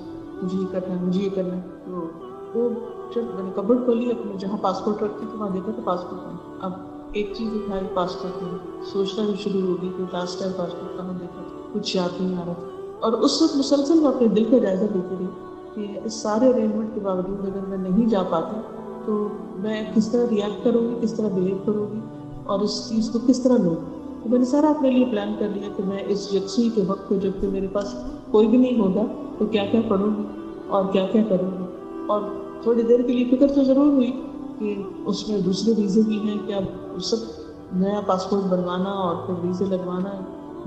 مجھے یہ کرنا ہے، مجھے یہ کرنا ہے. تو وہ جب میں نے کبڈ کھولی اپنے جہاں پاسپورٹ رکھتی تھی وہاں دیکھا تو پاسپورٹ نہیں. اب ایک چیز اٹھائی پاسپورٹ نہیں، سوچنا بھی شروع ہوگی کہ لاسٹ ٹائم پاسپورٹ کہاں دیکھا تھا، کچھ یاد نہیں آ رہا تھا. اور اس وقت مسلسل میں اپنے دل کا جائزہ لیتی رہی کہ اس سارے ارینجمنٹ کے باوجود اگر میں نہیں جا پاتی تو میں کس طرح ریئیکٹ کروں گی، کس طرح بہیو کروں گی اور اس چیز کو کس طرح لوں. تو میں نے سارا اپنے لیے پلان کر لیا کہ میں اس یکسوئی کے وقت کو جب کہ میرے پاس کوئی بھی نہیں ہوگا تو کیا کیا پڑھوں گی اور کیا کیا کروں گی. اور تھوڑی دیر کے لیے فکر تو ضرور ہوئی کہ اس میں دوسرے ویزے بھی ہیں کہ اب سب نیا پاسپورٹ بنوانا اور پھر ویزے لگوانا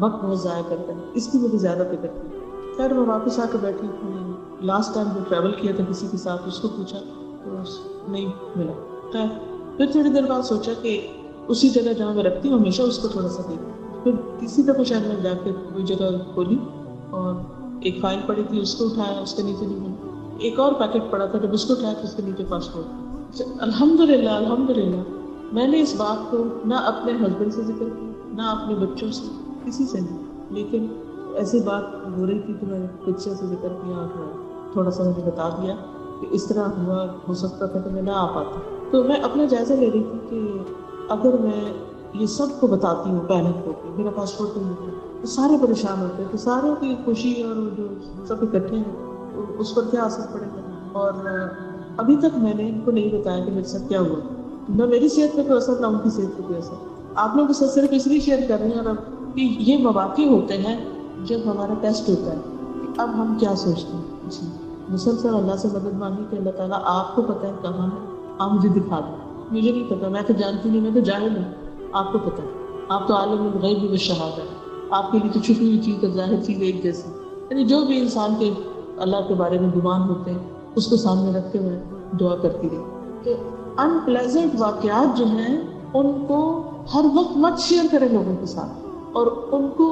وقت بہت ضائع کرتا ہے، اس کی مجھے زیادہ فکر تھی. خیر میں واپس آ کے بیٹھی، لاسٹ ٹائم جو ٹریول کیا تھا کسی کے ساتھ اس کو پوچھا تو نہیں ملا. خیر پھر تھوڑی دیر بعد سوچا کہ اسی جگہ جہاں میں رکھتی ہوں ہمیشہ اس کو تھوڑا سا دیکھوں. پھر کسی دفعہ شاید میں جا کے کوئی جگہ کھولی اور ایک فائل پڑی تھی اس کو اٹھایا، اس کے نیچے نہیں ملا. ایک اور پیکٹ پڑا تھا، جب اس کو اٹھایا تو اس کے نیچے پاسپورٹ. الحمدللہ الحمدللہ میں نے اس بات کو نہ اپنے ہسبینڈ سے ذکر کیا نہ اپنے بچوں سے، کسی سے نہیں. لیکن ایسی بات ہو رہی تھی تو میں نے بچے سے ذکر کیا اور تھوڑا سا مجھے بتا دیا کہ اس طرح ہوا، ہو سکتا تھا کہ میں نہ آ پاتی. تو میں اپنا جائزہ لے رہی تھی کہ اگر میں یہ سب کو بتاتی ہوں پینک ہو کے میرا پاسپورٹ نہیں ملتا تو سارے پریشان ہوتے ہیں، تو ساروں کی خوشی اور جو سب اکٹھے ہیں اس پر کیا اثر پڑے گا. اور ابھی تک میں نے ان کو نہیں بتایا کہ میرے ساتھ کیا ہوا، نہ میری صحت پہ کوئی اثر نہ ان کی صحت پہ کوئی اثر. آپ لوگ کے ساتھ صرف اس لیے شیئر کر رہے ہیں اور اب کہ یہ مواقع ہوتے ہیں جب ہمارا ٹیسٹ ہوتا ہے اب ہم کیا سوچتے ہیں؟ جی مسلسل اللہ سے مدد مانگی کہ اللہ تعالیٰ آپ کو پتہ ہے کہاں ہے، آپ مجھے دکھا دیں، مجھے نہیں پتا، میں تو جانتی نہیں، میں تو جاہل ہوں، آپ کو پتہ ہے، آپ تو عالم الغیب و شہادہ ہے، آپ کے لیے تو چھپی ہوئی چیز اور ظاہر چیز ایک جیسی، یعنی جو بھی انسان کے اللہ کے بارے میں گمان ہوتے ہیں اس کو سامنے رکھتے ہوئے دعا کرتی رہی. تو ان پلیزنٹ واقعات جو ہیں ان کو ہر وقت مت شیئر کریں لوگوں کے ساتھ اور ان کو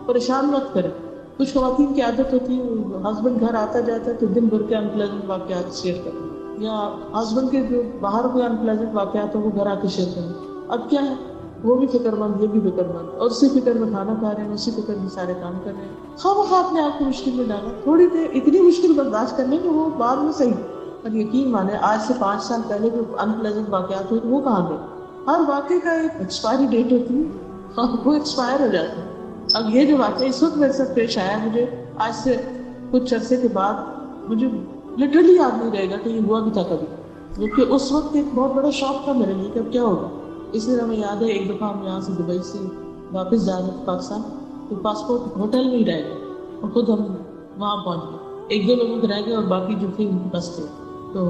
پریشان مت کریں. کچھ خواتین کی عادت ہوتی ہے ہسبینڈ گھر آتا جاتا ہے تو دن بھر کے انپلیزنٹ واقعات شیئر کریں، یا ہسبینڈ کے جو باہر کوئی انپلیزنٹ واقعات ہو وہ گھر آ کے شیئر کریں. اب کیا ہے، وہ بھی فکر مند، یہ بھی فکر مند، اور اسی فکر میں کھانا کھا رہے ہیں، اسی فکر میں سارے کام کر رہے ہیں. خواہ اپنے آپ کو مشکل میں ڈالا، تھوڑی دیر اتنی مشکل برداشت کرنے کہ وہ بعد میں صحیح. اور یقین مانے آج سے 5 سال پہلے جو انپلیزنٹ واقعات ہوئے وہ کہاں گئے؟ ہر واقعے کا ایک ایکسپائری ڈیٹ ہوتی ہے اور وہ ایکسپائر ہو جاتا ہے. اب یہ جو واقعہ اس وقت میرے ساتھ پیش آیا، مجھے آج سے کچھ عرصے کے بعد مجھے لٹرلی یاد نہیں رہے گا کہ یہ ہوا بھی تھا کبھی، کیونکہ اس وقت ایک بہت بڑا شوق تھا میرے لیے کہ اب کیا ہوگا. اس لیے ہمیں یاد ہے ایک دفعہ ہم یہاں سے دبئی سے واپس جا رہے تھے پاکستان، تو پاسپورٹ ہوٹل میں ہی رہ گئے اور خود ہم وہاں پہنچ گئے. 1-2 لوگوں کے رہ گئے اور باقی جو تھے بس تھے. تو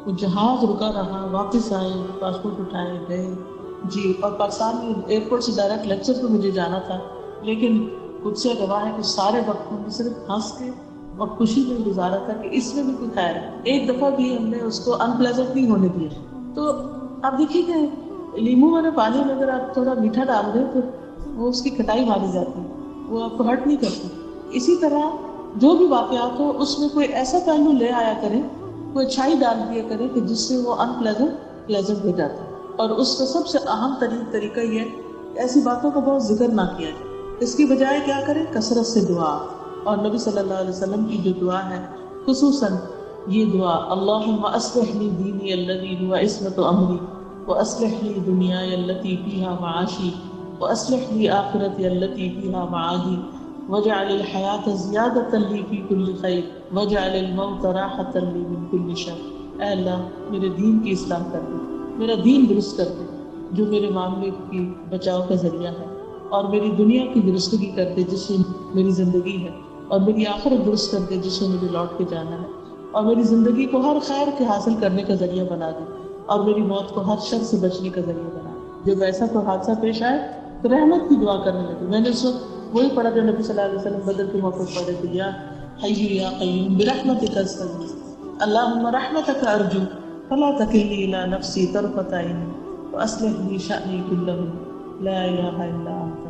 وہ جہاز رکا رہا، واپس آئے، پاسپورٹ اٹھائے گئے جی. اور پاکستان میں ایئرپورٹ سے ڈائریکٹ لیکچر پہ مجھے جانا تھا، لیکن کچھ سے گواہ ہے کہ سارے وقت میں صرف ہنس کے اور خوشی میں گزارا تھا کہ اس میں بھی کوئی خیر ہے. ایک دفعہ بھی ہم نے اس کو انپلیزنٹ نہیں ہونے دیا. تو آپ دیکھیے کہ لیمو والے پانی میں اگر آپ تھوڑا میٹھا ڈال دیں تو وہ اس کی کھٹائی ماری جاتی ہے، وہ آپ کو ہرٹ نہیں کرتی. اسی طرح جو بھی واقعات ہو اس میں کوئی ایسا پہلو لے آیا کریں، کوئی اچھائی ڈال دیا کریں کہ جس سے وہ انپلیزنٹ پلیزنٹ ہو جاتا ہے. اور اس کا سب سے اہم طریقہ یہ ہے کہ ایسی باتوں کا بہت ذکر نہ کیا جائے، اس کی بجائے کیا کریں، کثرت سے دعا. اور نبی صلی اللہ علیہ وسلم کی جو دعا ہے خصوصاً یہ دعا، اللہم اصلح لی دینی الذی هو عصمۃ امری واصلح لی دنیای التی فیہا معاشی واصلح لی آخرتی التی فیہا معادی واجعل الحیاۃ زیادۃ لی فی کل خیر واجعل الموت راحۃ لی من کل شر. اے اللہ میرے دین کی اصلاح کر دے، میرا دین درست کر دے جو میرے معاملے کی بچاؤ کا ذریعہ ہے، اور میری دنیا کی درستگی کر دے جس میں میری زندگی ہے، اور میری آخرت درست کر دے جس میں مجھے لوٹ کے جانا ہے، اور میری زندگی کو ہر خیر کے حاصل کرنے کا ذریعہ بنا دے، اور میری موت کو ہر شر سے بچنے کا ذریعہ بنا دے. جب ایسا کوئی حادثہ پیش آئے تو رحمت کی دعا کرنے لگے. میں نے اس وقت وہی پڑھا جو نبی صلی اللہ علیہ وسلم بدر کے موقع پڑھے تھے، یا حی یا قیوم برحمتک استغیث اللہم رحمتک ارجو فلا تکلنی الی نفسی طرفۃ عین واصلح لی شأنی کلہ لا الہ الا انت